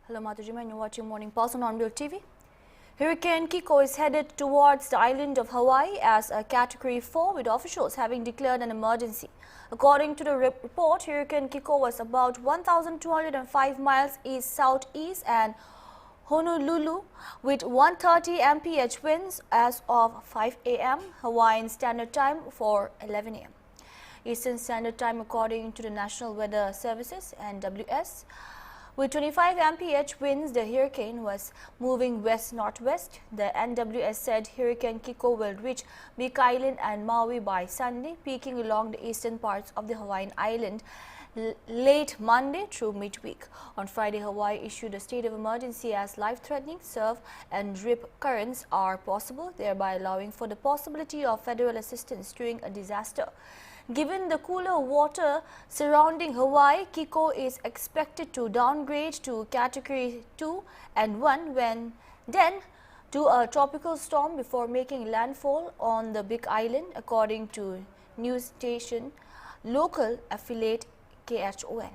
Hello Matajima, and you're watching Morning Pulse on Hornbill TV. Hurricane Kiko is headed towards the island of Hawaii as a Category 4, with officials having declared an emergency. According to the report, Hurricane Kiko was about 1,205 miles east-southeast and Honolulu with 130 mph winds as of 5 a.m. Hawaiian Standard Time for 11 a.m. Eastern Standard Time, according to the National Weather Services (NWS). With 25 mph winds, the hurricane was moving west-northwest. The NWS said Hurricane Kiko will reach Big Island and Maui by Sunday, peaking along the eastern parts of the Hawaiian island late Monday through midweek. On Friday, Hawaii issued a state of emergency as life-threatening surf and rip currents are possible, thereby allowing for the possibility of federal assistance during a disaster. Given the cooler water surrounding Hawaii, Kiko is expected to downgrade to Category 2 and 1 then to a tropical storm before making landfall on the Big Island, according to news station local affiliate KHON.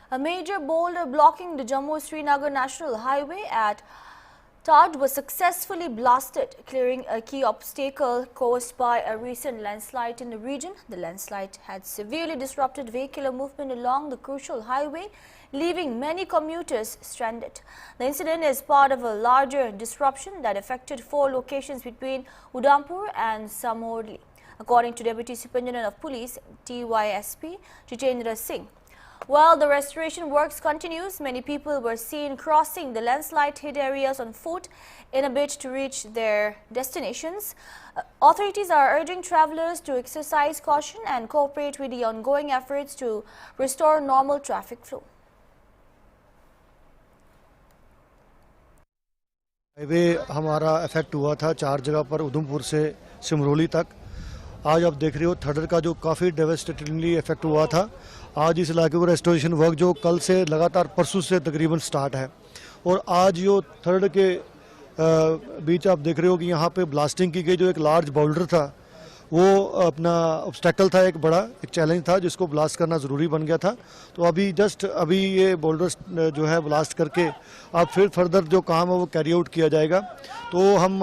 A major boulder blocking the Jammu-Srinagar National Highway at Tad was successfully blasted, clearing a key obstacle caused by a recent landslide in the region. The landslide had severely disrupted vehicular movement along the crucial highway, leaving many commuters stranded. The incident is part of a larger disruption that affected 4 locations between Udhampur and Samorli, according to Deputy Superintendent of Police TYSP Jitendra Singh. While the restoration works continues, many people were seen crossing the landslide-hit areas on foot in a bid to reach their destinations. Authorities are urging travelers to exercise caution and cooperate with the ongoing efforts to restore normal traffic flow. Highway हमारा affect हुआ था 4 जगह पर, उधमपुर से सिमरोली तक। आज आप देख रहे हो थर्ड का जो काफ़ी डेवास्टेटिंगली इफेक्ट हुआ था। आज इस इलाके को रेस्टोरेशन वर्क जो कल से लगातार परसों से तकरीबन स्टार्ट है, और आज जो थर्ड के बीच आप देख रहे हो कि यहाँ पे ब्लास्टिंग की गई। जो एक लार्ज बाउल्डर था वो अपना ऑब्स्टेकल था, एक बड़ा एक चैलेंज था जिसको ब्लास्ट करना ज़रूरी बन गया था। तो अभी ये बोल्डर जो है ब्लास्ट करके अब फिर फर्दर जो काम है वो कैरी आउट किया जाएगा। तो हम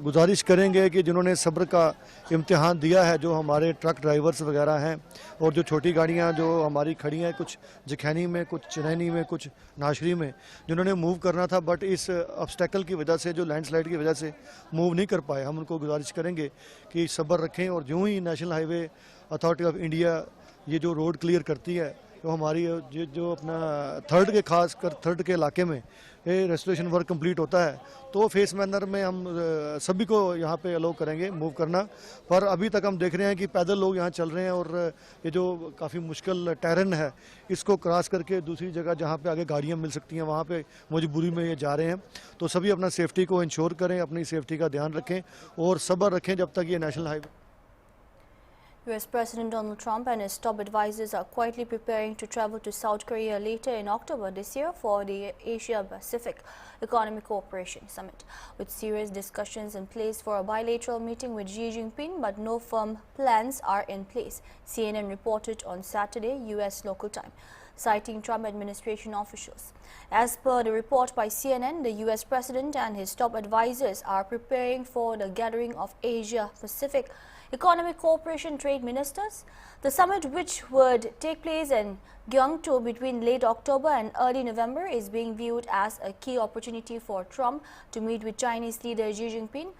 गुजारिश करेंगे कि जिन्होंने सब्र का इम्तिहान दिया है, जो हमारे ट्रक ड्राइवर्स वगैरह हैं और जो छोटी गाड़ियां जो हमारी खड़ी हैं, कुछ जखैनी में, कुछ चनैनी में, कुछ नाशरी में, जिन्होंने मूव करना था बट इस ऑब्स्टेकल की वजह से, जो लैंडस्लाइड की वजह से मूव नहीं कर पाए, हम उनको गुजारिश करेंगे कि सब्र रखें। और जो ही national highway authority of India ये जो रोड क्लियर करती है, तो हमारी जो अपना थर्ड के खास कर थर्ड के इलाके में ये रेस्टोरेशन वर्क कंप्लीट होता है, तो फेस मैनर में हम सभी को यहाँ पे अलाउ करेंगे मूव करना। पर अभी तक हम देख रहे हैं कि पैदल लोग यहाँ चल रहे हैं, और ये जो काफ़ी मुश्किल टेरेन है इसको क्रॉस करके दूसरी जगह जहाँ पे आगे गाड़ियाँ मिल सकती हैं वहाँ पे मजबूरी में ये जा रहे हैं। तो सभी अपना सेफ्टी को इंश्योर करें, अपनी सेफ्टी का ध्यान रखें और सब्र रखें जब तक ये national highway. US President Donald Trump and his top advisors are quietly preparing to travel to South Korea later in October this year for the Asia-Pacific Economic Cooperation Summit, with serious discussions in place for a bilateral meeting with Xi Jinping, but no firm plans are in place, CNN reported on Saturday, US local time, citing Trump administration officials. As per the report by CNN, the US President and his top advisors are preparing for the gathering of Asia-Pacific Economic Cooperation Trade Ministers. The summit, which would take place in Gyeongju between late October and early November, is being viewed as a key opportunity for Trump to meet with Chinese leader Xi Jinping.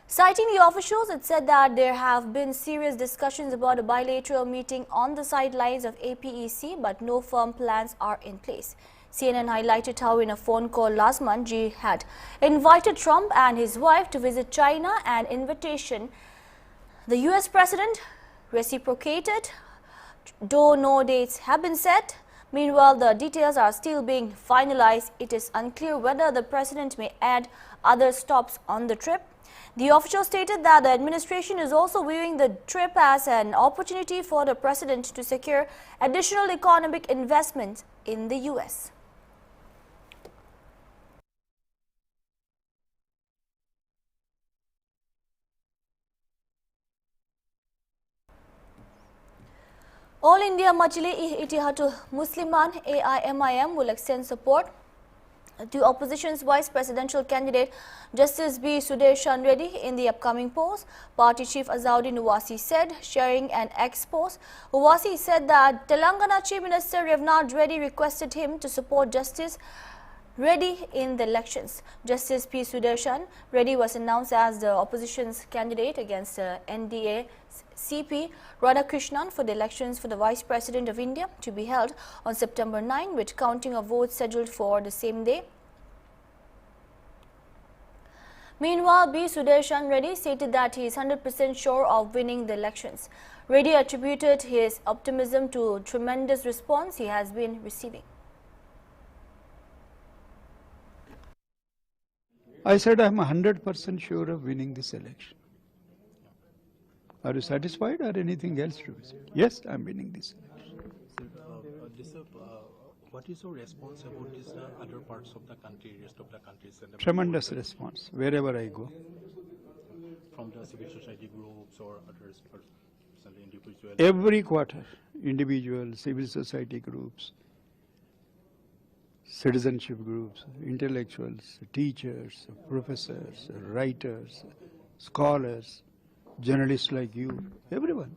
Citing the officials, it said that there have been serious discussions about a bilateral meeting on the sidelines of APEC, but no firm plans are in place. CNN highlighted how in a phone call last month, Xi had invited Trump and his wife to visit China, an invitation the US President reciprocated, though no dates have been set. Meanwhile, the details are still being finalized. It is unclear whether the President may add other stops on the trip. The official stated that the administration is also viewing the trip as an opportunity for the President to secure additional economic investment in the US. All India Majlis-e-Ittihadul Muslimin AIMIM will extend support to opposition's vice presidential candidate Justice B. Sudarshan Reddy in the upcoming polls, party chief Azauddin Owaisi said, sharing an ex-post. Owaisi said that Telangana Chief Minister Revnad Reddy requested him to support Justice Reddy in the elections. Justice P. Sudarshan Reddy was announced as the opposition's candidate against NDA CP Radhakrishnan for the elections for the Vice President of India to be held on September 9, with counting of votes scheduled for the same day. Meanwhile, B. Sudarshan Reddy stated that he is 100% sure of winning the elections. Reddy attributed his optimism to tremendous response he has been receiving. I said I'm 100% sure of winning this election. Are you satisfied or anything else to be said? Yes, I'm winning this election. What is your response about this other parts of the country, rest of the countries? And Tremendous response wherever I go. From the civil society groups or other individuals? Every quarter, individual, civil society groups, citizenship groups, intellectuals, teachers, professors, writers, scholars, journalists like you, everyone.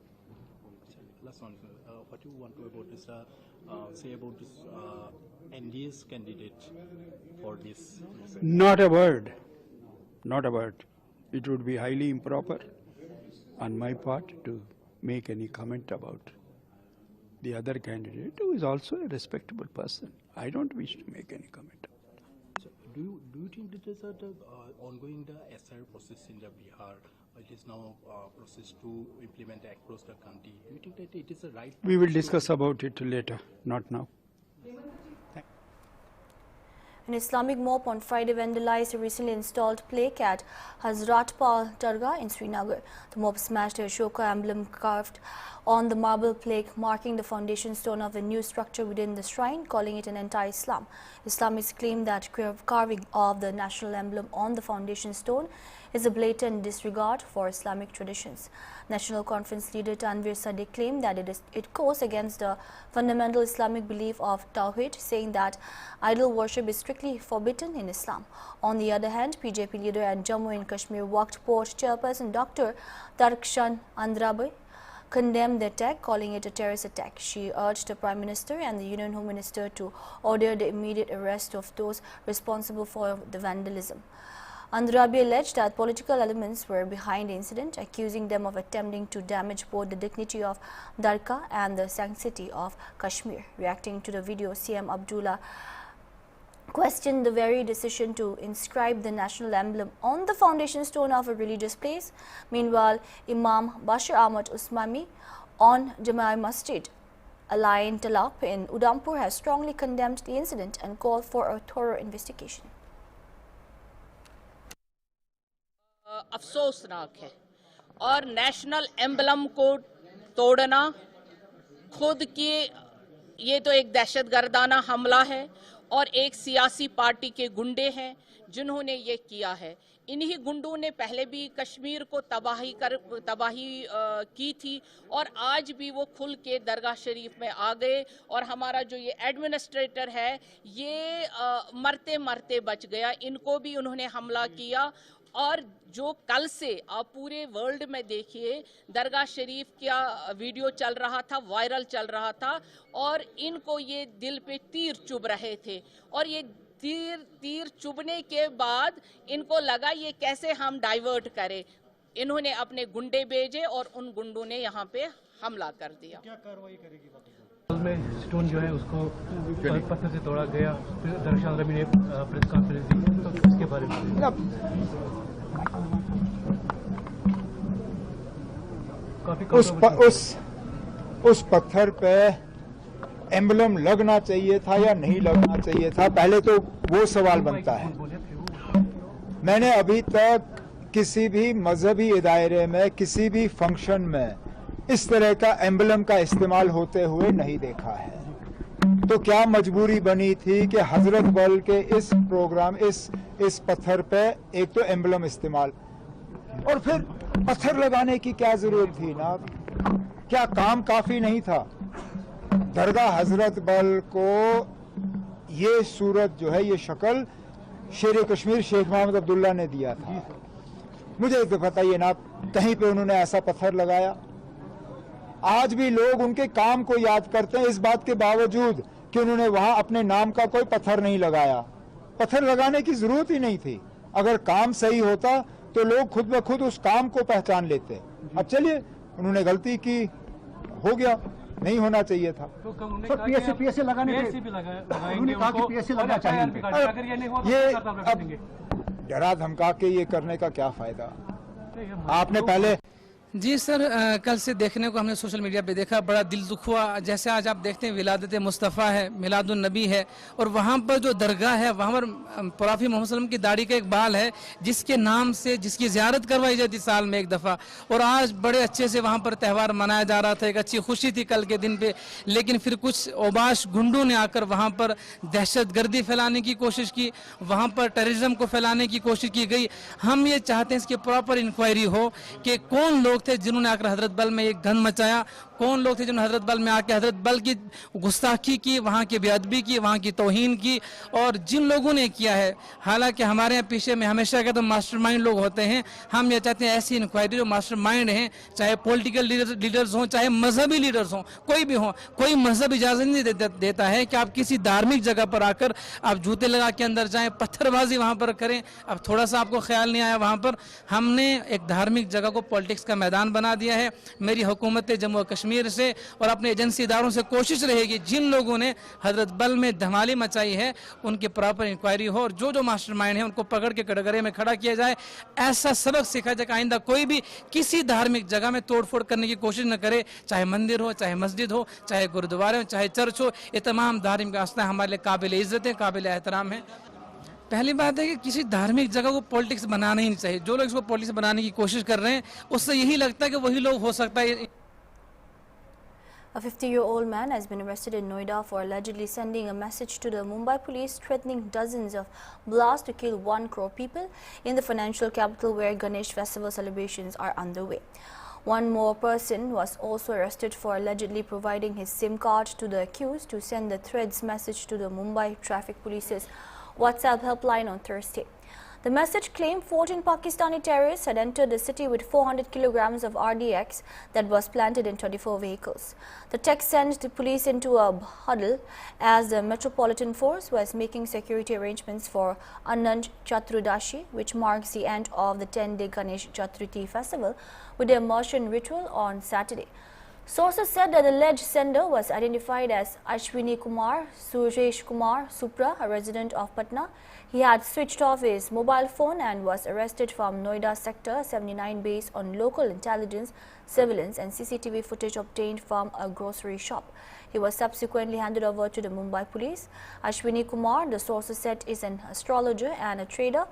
Last one, what you want to about this, say about this NDA's candidate for this? Not a word, not a word. It would be highly improper on my part to make any comment about the other candidate, who is also a respectable person. I don't wish to make any comment. So do you think that is ongoing the SR process in the Bihar? It is now process to implement across the country. Do you think that it is a right? We will discuss about it later, not now. An Islamic mob on Friday vandalized a recently installed plaque at Hazratbal Dargah in Srinagar. The mob smashed a Ashoka emblem carved on the marble plaque, marking the foundation stone of a new structure within the shrine, calling it an anti-Islam. Islamists claim that carving of the national emblem on the foundation stone is a blatant disregard for Islamic traditions. National Conference leader Tanvir Sadiq claimed that it goes against the fundamental Islamic belief of Tawhid, saying that idol worship is strictly forbidden in Islam. On the other hand, PJP leader and Jammu and Kashmir Waqf Board chairperson Dr. Tarkshan Andrabai condemned the attack, calling it a terrorist attack. She urged the Prime Minister and the Union Home Minister to order the immediate arrest of those responsible for the vandalism. Andrabi alleged that political elements were behind the incident, accusing them of attempting to damage both the dignity of Dargah and the sanctity of Kashmir. Reacting to the video, CM Abdullah questioned the very decision to inscribe the national emblem on the foundation stone of a religious place. Meanwhile, Imam Bashir Ahmad Usmani on Jamia Masjid Alain Talab in Udhampur has strongly condemned the incident and called for a thorough investigation. अफसोसनाक है और national emblem को तोड़ना खुद के ये तो एक दहशतगर्दाना हमला है और एक सियासी पार्टी के गुंडे हैं जिन्होंने ये किया है। इन्हीं गुंडों ने पहले भी कश्मीर को तबाही की थी और आज भी वो खुल के दरगाह शरीफ में आ गए और हमारा जो ये एडमिनिस्ट्रेटर है ये मरते मरते बच गया। इनको भी उन्होंने हमला किया और जो कल से आप पूरे वर्ल्ड में देखिए दरगाह शरीफ का वीडियो चल रहा था, वायरल चल रहा था और इनको ये दिल पे तीर चुभ रहे थे और ये तीर चुभने के बाद इनको लगा ये कैसे हम डाइवर्ट करें। इन्होंने अपने गुंडे भेजे और उन गुंडों ने यहाँ पे हमला कर दिया। क्या कार्रवाई करेगी? में स्टोन जो है उसको पत्थर से तोड़ा गया, दरअसल रवि ने प्रेस कॉन्फ्रेंस दी, तो इसके बारे में उस पत्थर पे एम्बलम लगना चाहिए था या नहीं लगना चाहिए था, पहले तो वो सवाल बनता है। मैंने अभी तक किसी भी मजहबी दायरे में किसी भी फंक्शन में इस तरह का एम्बलम का इस्तेमाल होते हुए नहीं देखा है। तो क्या मजबूरी बनी थी कि हजरतबल के इस प्रोग्राम इस पत्थर पे एक तो एम्बलम इस्तेमाल और फिर पत्थर लगाने की क्या जरूरत थी ना? क्या काम काफी नहीं था? दरगाह हजरत बल को ये सूरत जो है, ये शक्ल शेर कश्मीर शेख मोहम्मद अब्दुल्ला ने दिया था। मुझे तो बताइए ना कहीं पे उन्होंने ऐसा पत्थर लगाया। आज भी लोग उनके काम को याद करते हैं, इस बात के बावजूद कि उन्होंने वहां अपने नाम का कोई पत्थर नहीं लगाया। पत्थर लगाने की जरूरत ही नहीं थी। अगर काम सही होता तो लोग खुद ब खुद उस काम को पहचान लेते। अब चलिए, उन्होंने गलती की, हो गया, नहीं होना चाहिए था। तो पीएससी लगाने उन्होंने कहा कि पीएससी लगना चाहिए। ये अब डरा धमका के ये करने का क्या फायदा? आपने पहले जी सर, कल से देखने को हमने सोशल मीडिया पे देखा, बड़ा दिल दुख हुआ। जैसे आज आप देखते हैं विलादत मुस्तफ़ा है, मिलादुन नबी है, और वहाँ पर जो दरगाह है वहाँ पर प्रॉफी मोहम्मद सल्लम की दाढ़ी का एक बाल है जिसके नाम से जिसकी ज़ियारत करवाई जाती साल में एक दफ़ा। और आज बड़े अच्छे से वहाँ पर त्यौहार मनाया जा रहा था, एक अच्छी खुशी थी कल के दिन पे। लेकिन फिर कुछ ओबाश गुंडों ने आकर वहाँ पर दहशत गर्दी फैलाने की कोशिश की, वहाँ पर टेररिज्म को फैलाने की कोशिश की गई। हम ये चाहते हैं इसकी प्रॉपर इंक्वायरी हो कि कौन लोग थे जिन्होंने आकर हजरतबल में एक गन मचाया, कौन लोग थे जिन्होंने हजरतबल में आकर हजरतबल की गुस्ताखी की, वहाँ की बेअदबी की, वहाँ की तौहीन की। और जिन लोगों ने किया है, हालांकि हमारे यहाँ पीछे में हमेशा कहते हैं मास्टरमाइंड लोग होते हैं, हम ये चाहते हैं ऐसी इंक्वायरी जो मास्टरमाइंड हैं, चाहे पॉलिटिकल लीडर्स हों, चाहे मजहबी लीडर्स हों, कोई भी हो। कोई मजहब इजाजत नहीं देता है कि आप किसी धार्मिक जगह पर आकर आप जूते लगा के अंदर जाएं, पत्थरबाजी वहाँ पर करें। अब थोड़ा सा आपको ख्याल नहीं आया, वहाँ पर हमने एक धार्मिक जगह को पॉलिटिक्स का मैदान बना दिया है। मेरी हुकूमत जम्मू और कश्मीर से और अपने एजेंसी इदारों से कोशिश रहेगी जिन लोगों ने हजरतबल में धमाली मचाई है उनकी प्रॉपर इंक्वायरी हो, और जो जो मास्टरमाइंड है उनको पकड़ के कटघरे में खड़ा किया जाए। ऐसा सबक सीखा जाए कि आइंदा कोई भी किसी धार्मिक जगह में तोड़फोड़ करने की कोशिश न करे, चाहे मंदिर हो, चाहे मस्जिद हो, चाहे गुरुद्वारे हो, चाहे चर्च हो। ये तमाम धार्मिक आस्थाएं हमारे लिए काबिल इज्जत है, काबिल एहतराम है। पहली बात है कि किसी धार्मिक जगह को पॉलिटिक्स बनाना ही नहीं चाहिए। जो लोग इसको पॉलिटिक्स बनाने की कोशिश कर रहे हैं उससे यही लगता है कि वही लोग हो सकता है। A 50-year-old man has been arrested in Noida for allegedly sending a message to the Mumbai police threatening dozens of blasts to kill 1 crore people in the financial capital where Ganesh festival celebrations are underway. One more person was also arrested for allegedly providing his SIM card to the accused to send the threats message to the Mumbai Traffic Police's WhatsApp helpline on Thursday. The message claimed 14 Pakistani terrorists had entered the city with 400 kilograms of RDX that was planted in 24 vehicles. The text sent the police into a huddle as the Metropolitan Force was making security arrangements for Anand Chaturdashi, which marks the end of the 10-day Ganesh Chaturthi festival with the immersion ritual on Saturday. Sources said that the alleged sender was identified as Ashwini Kumar Suresh Kumar Supra, a resident of Patna. He had switched off his mobile phone and was arrested from Noida Sector 79 based on local intelligence, surveillance and CCTV footage obtained from a grocery shop. He was subsequently handed over to the Mumbai police. Ashwini Kumar, the sources said, is an astrologer and a trader.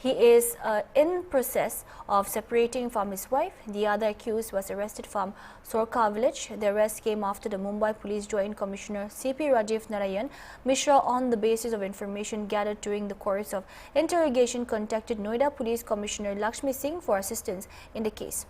He is in process of separating from his wife. The other accused was arrested from Sorka village. The arrest came after the Mumbai Police Joint Commissioner CP Rajiv Narayan Mishra, on the basis of information gathered during the course of interrogation, contacted Noida Police Commissioner Lakshmi Singh for assistance in the case.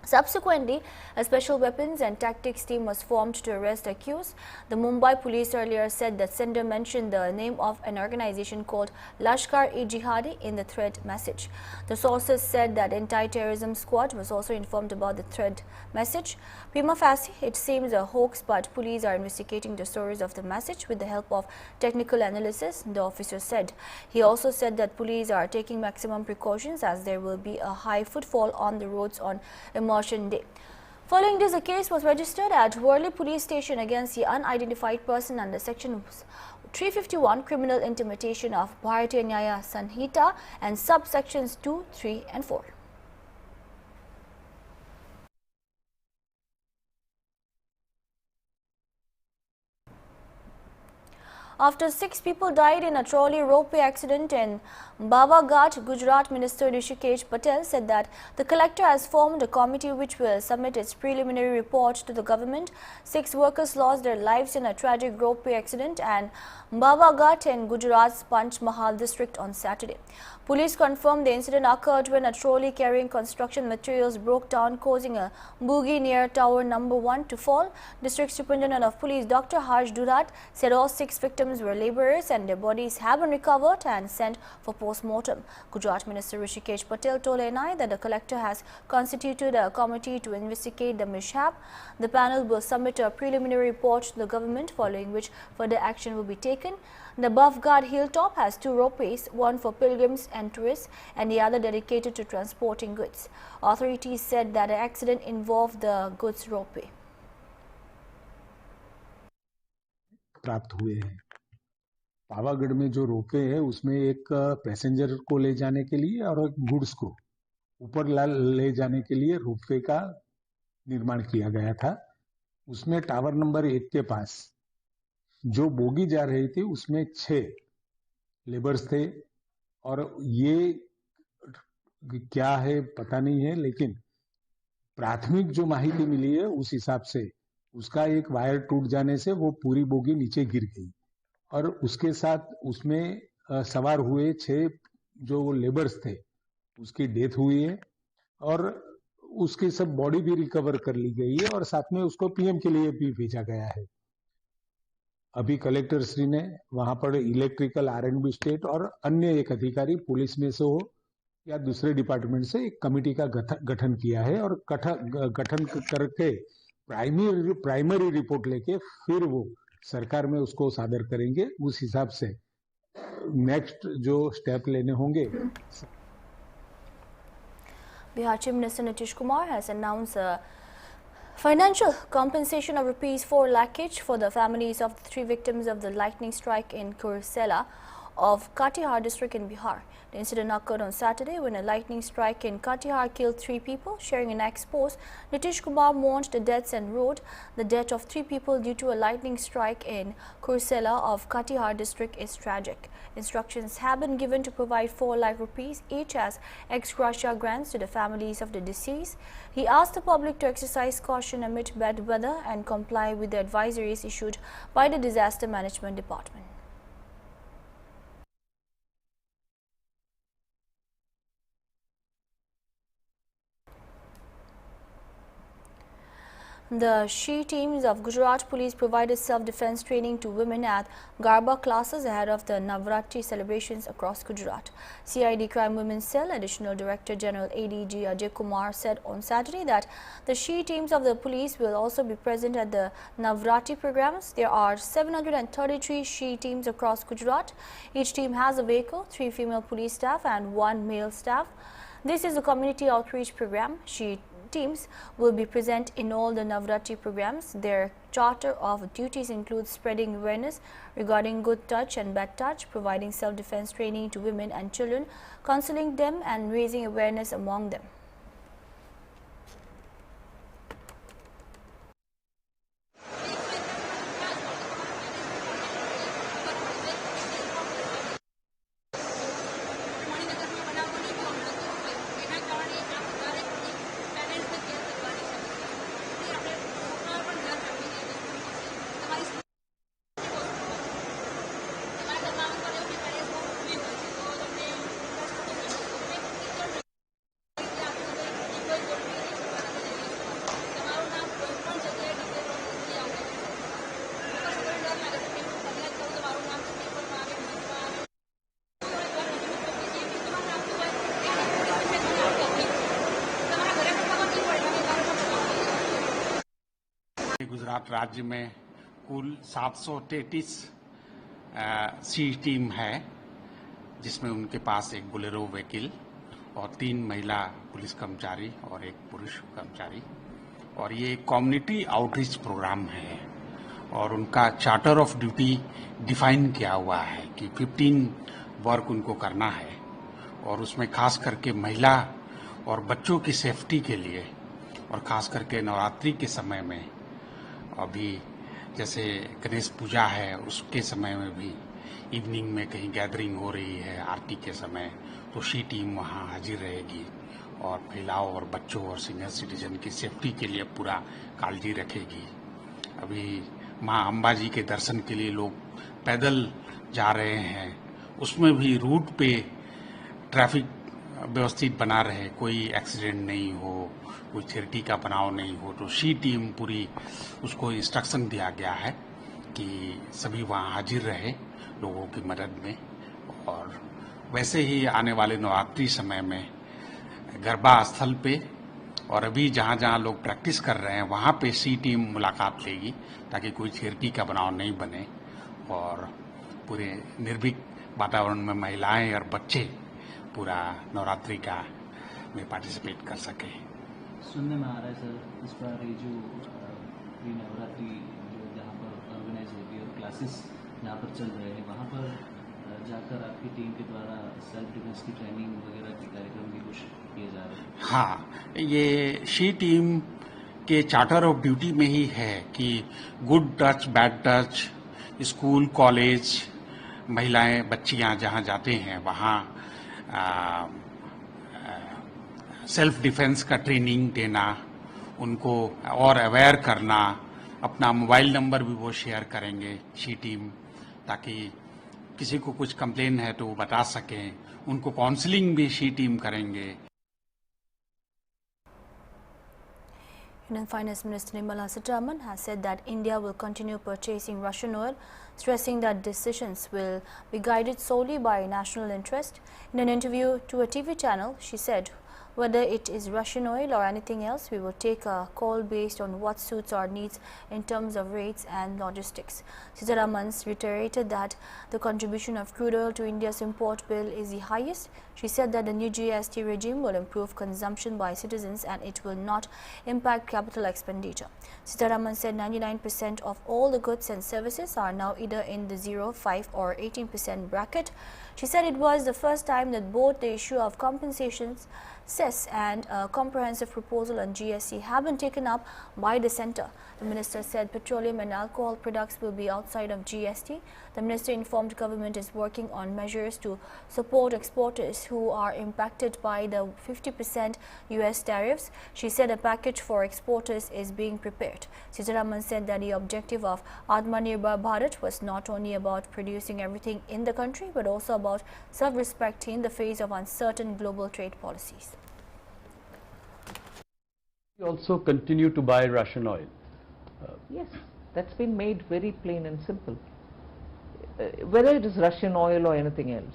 Subsequently, a special weapons and tactics team was formed to arrest the accused. The Mumbai police earlier said that sender mentioned the name of an organization called Lashkar-e-Jihadi in the threat message. The sources said that anti-terrorism squad was also informed about the threat message. Prima facie, it seems a hoax, but police are investigating the source of the message with the help of technical analysis, the officer said. He also said that police are taking maximum precautions as there will be a high footfall on the roads on Immersion Day. Following this, a case was registered at Worli Police Station against the unidentified person under Section 351 Criminal Intimidation of Bharatiya Nyaya Sanhita and subsections 2, 3 and 4. After 6 people died in a trolley ropeway accident in Babaghat, Gujarat, Minister Rishikesh Patel said that the collector has formed a committee which will submit its preliminary report to the government. 6 workers lost their lives in a tragic ropeway accident and Babaghat in Gujarat's Panch Mahal district on Saturday. Police confirmed the incident occurred when a trolley carrying construction materials broke down, causing a bogie near Tower Number 1 to fall. District Superintendent of Police Dr. Harsh Durat said all 6 victims were laborers and their bodies have been recovered and sent for post-mortem. Gujarat Minister Rishikesh Patel told NI that the collector has constituted a committee to investigate the mishap. The panel will submit a preliminary report to the government, following which further action will be taken. The Babaghat hilltop has 2 ropeways, one for pilgrims and tourists and the other dedicated to transporting goods. Authorities said that the accident involved the goods ropeway. प्राप्त हुए हैं। पावागढ़ में जो ropeway है उसमें एक passenger को ले जाने के लिए और एक गुड्स को ऊपर ले जाने के लिए रोपवे का निर्माण किया गया था। उसमें टावर नंबर 1 के पास जो बोगी जा रही थी उसमें 6 लेबर्स थे और ये क्या है पता नहीं है, लेकिन प्राथमिक जो माहिती मिली है उस हिसाब से उसका एक वायर टूट जाने से वो पूरी बोगी नीचे गिर गई और उसके साथ उसमें सवार हुए 6 जो लेबर्स थे उसकी डेथ हुई है और उसकी सब बॉडी भी रिकवर कर ली गई है और साथ में उसको पीएम के लिए भी भेजा गया है। अभी कलेक्टर श्री ने वहां पर इलेक्ट्रिकल R&B स्टेट और अन्य एक अधिकारी पुलिस में से हो या दूसरे डिपार्टमेंट से एक कमेटी का गठन किया है और गठन करके प्राइमरी रिपोर्ट लेके फिर वो सरकार में उसको सादर करेंगे। उस हिसाब से नेक्स्ट जो स्टेप लेने होंगे। Bihar Chief Minister Nitish Kumar has announced a financial compensation of ₹4 lakh each for the families of the 3 victims of the lightning strike in Kursela of Katihar district in Bihar. The incident occurred on Saturday when a lightning strike in Katihar killed 3 people. Sharing an ex-post, Nitish Kumar mourned the deaths and wrote, "The death of 3 people due to a lightning strike in Kursela of Katihar district is tragic. Instructions have been given to provide ₹4 lakh each as ex gratia grants to the families of the deceased." He asked the public to exercise caution amid bad weather and comply with the advisories issued by the Disaster Management Department. The She teams of Gujarat Police provided self-defense training to women at Garba classes ahead of the Navratri celebrations across Gujarat. CID Crime Women's Cell Additional Director General ADG Ajay Kumar said on Saturday that the She teams of the police will also be present at the Navratri programs. There are 733 She teams across Gujarat. Each team has a vehicle, 3 female police staff and 1 male staff. This is a community outreach program. She teams will be present in all the Navratri programs. Their charter of duties includes spreading awareness regarding good touch and bad touch, providing self-defense training to women and children, counseling them and raising awareness among them. Gujarat राज्य में कुल 733 सी team है, जिसमें उनके पास एक Bolero vehicle और 3 महिला police कर्मचारी और 1 पुरुष कर्मचारी, और ये कम्युनिटी आउटरीच प्रोग्राम है और उनका चार्टर ऑफ ड्यूटी डिफाइन किया हुआ है कि 15 वर्क उनको करना है और उसमें खास करके महिला और बच्चों की सेफ्टी के लिए और खास करके नवरात्रि के समय में अभी जैसे गणेश पूजा है उसके समय में भी इवनिंग में कहीं गैदरिंग हो रही है आरती के समय, तो शी टीम वहाँ हाजिर रहेगी और महिलाओं और बच्चों और सीनियर सिटीजन की सेफ्टी के लिए पूरा काळजी रखेगी। अभी माँ अम्बा जी के दर्शन के लिए लोग पैदल जा रहे हैं, उसमें भी रूट पे ट्रैफिक व्यवस्थित बना रहे, कोई एक्सीडेंट नहीं हो, कोई चैरिटी का बनाव नहीं हो, तो शी टीम पूरी उसको इंस्ट्रक्शन दिया गया है कि सभी वहाँ हाजिर रहे लोगों की मदद में। और वैसे ही आने वाले नवरात्रि समय में गरबा स्थल पे और अभी जहाँ जहाँ लोग प्रैक्टिस कर रहे हैं वहाँ पे सी टीम मुलाकात लेगी ताकि कोई चैरिटी का बनाव नहीं बने और पूरे निर्भीक वातावरण में महिलाएं और बच्चे पूरा नवरात्रि का में पार्टिसिपेट कर सके। सुनने में आ रहा है सर, इस बार ये जो प्री नवरात्रि जो जहाँ पर ऑर्गेनाइज होगी और क्लासेस जहाँ पर चल रहे हैं वहाँ पर जाकर आपकी टीम के द्वारा सेल्फ डिफेंस की ट्रेनिंग वगैरह के कार्यक्रम भी कुछ किए जा रहे हैं? हाँ, ये शी टीम के चार्टर ऑफ ड्यूटी में ही है कि good touch bad touch, school college, महिलाएं बच्चियां जहां जाते हैं वहां सेल्फ डिफेंस का ट्रेनिंग देना, उनको और अवेयर करना, अपना मोबाइल नंबर भी वो शेयर करेंगे शी टीम ताकि किसी को कुछ कंप्लेन है तो वो बता सकें, उनको काउंसलिंग भी शी टीम करेंगे। Indian Finance Minister Nirmala Sitharaman has said that India will continue purchasing Russian oil, stressing that decisions will be guided solely by national interest. In an interview to a TV channel, she said, whether it is Russian oil or anything else, we will take a call based on what suits our needs in terms of rates and logistics. Sitharaman reiterated that the contribution of crude oil to India's import bill is the highest. She said that the new GST regime will improve consumption by citizens and it will not impact capital expenditure. Sitharaman said 99% of all the goods and services are now either in the 0, 5 or 18% bracket. She said it was the first time that both the issue of compensations, cess and a comprehensive proposal on GST have been taken up by the centre. The minister said petroleum and alcohol products will be outside of GST. The minister informed government is working on measures to support exporters who are impacted by the 50% US tariffs. She said a package for exporters is being prepared. Sitharaman said that the objective of Atmanirbhar Bharat was not only about producing everything in the country but also about self-respect in the face of uncertain global trade policies. We also continue to buy Russian oil. Yes, that's been made very plain and simple. Whether it is Russian oil or anything else,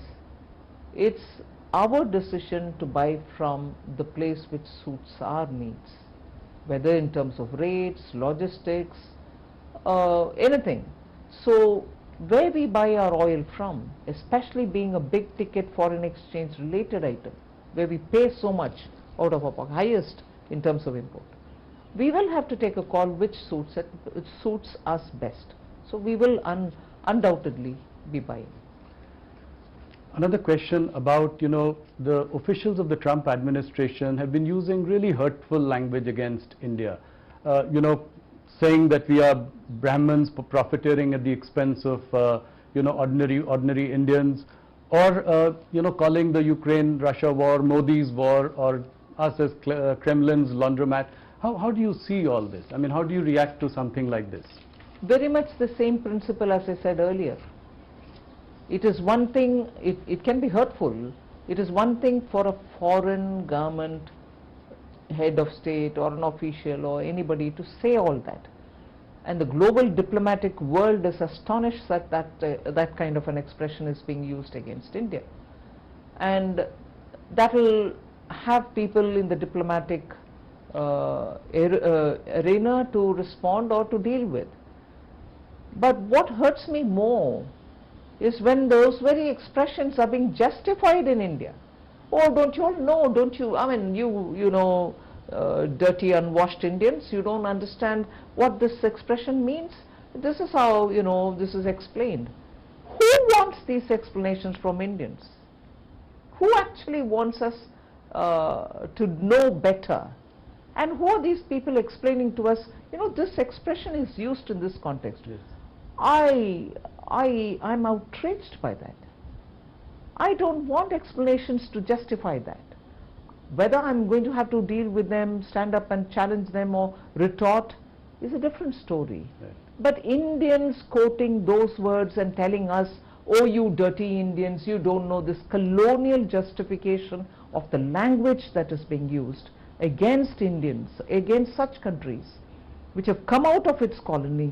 it's our decision to buy from the place which suits our needs, whether in terms of rates, logistics, anything. So where we buy our oil from, especially being a big ticket foreign exchange related item, where we pay so much out of our pocket, highest in terms of import, we will have to take a call which suits us best. So we will undoubtedly be buying. Another question about, the officials of the Trump administration have been using really hurtful language against India, saying that we are Brahmins profiteering at the expense of, ordinary Indians, or, calling the Ukraine-Russia war Modi's war, or us as Kremlin's laundromat. How do you see all this? I mean, how do you react to something like this? Very much the same principle as I said earlier. It is one thing, it can be hurtful. It is one thing for a foreign government, head of state or an official or anybody to say all that. And the global diplomatic world is astonished that that kind of an expression is being used against India. And that will have people in the diplomatic arena to respond or to deal with. But what hurts me more is when those very expressions are being justified in India. Oh, don't you all know, don't you, I mean, you know, dirty, unwashed Indians, you don't understand what this expression means? This is how, this is explained. Who wants these explanations from Indians? Who actually wants us to know better And who are these people explaining to us, you know, this expression is used in this context. Yes. I'm outraged by that. I don't want explanations to justify that. Whether I'm going to have to deal with them, stand up and challenge them or retort is a different story. Right. But Indians quoting those words and telling us, oh, you dirty Indians, you don't know this colonial justification of the language that is being used against Indians, against such countries which have come out of its colony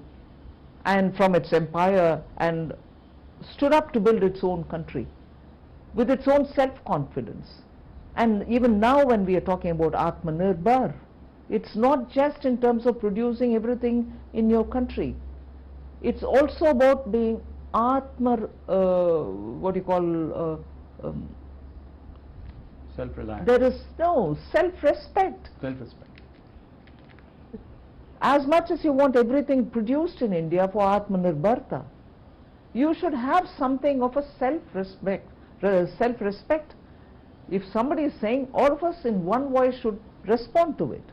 and from its empire and stood up to build its own country with its own self-confidence. And even now when we are talking about Atmanirbhar, it's not just in terms of producing everything in your country. It's also about being self-reliant. There is no self-respect. Self-respect. As much as you want everything produced in India for Atmanirbharta, you should have something of a self-respect. If somebody is saying, all of us in one voice should respond to it.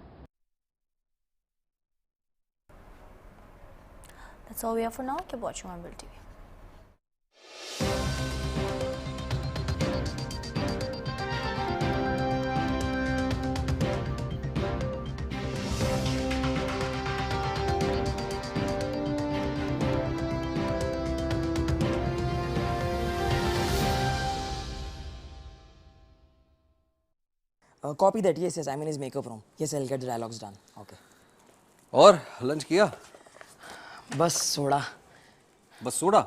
That's all we have for now. Keep watching Hornbill TV. Copy that. Yes, I'm in his makeup room. Yes, I'll get the dialogues done. Okay. और lunch किया? बस soda. बस soda?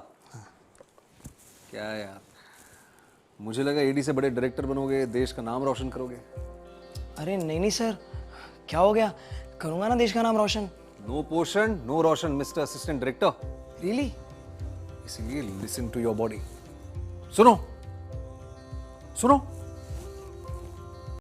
क्या यार, मुझे लगा AD से बड़े डायरेक्टर बनोगे, देश का नाम रोशन करोगे. अरे नहीं सर, क्या हो गया? करूंगा ना देश का नाम रोशन. नो पोषण, नो रोशन, मिस्टर असिस्टेंट डायरेक्टर. रियली? इसीलिए लिसन टू योर बॉडी. सुनो, सुनो.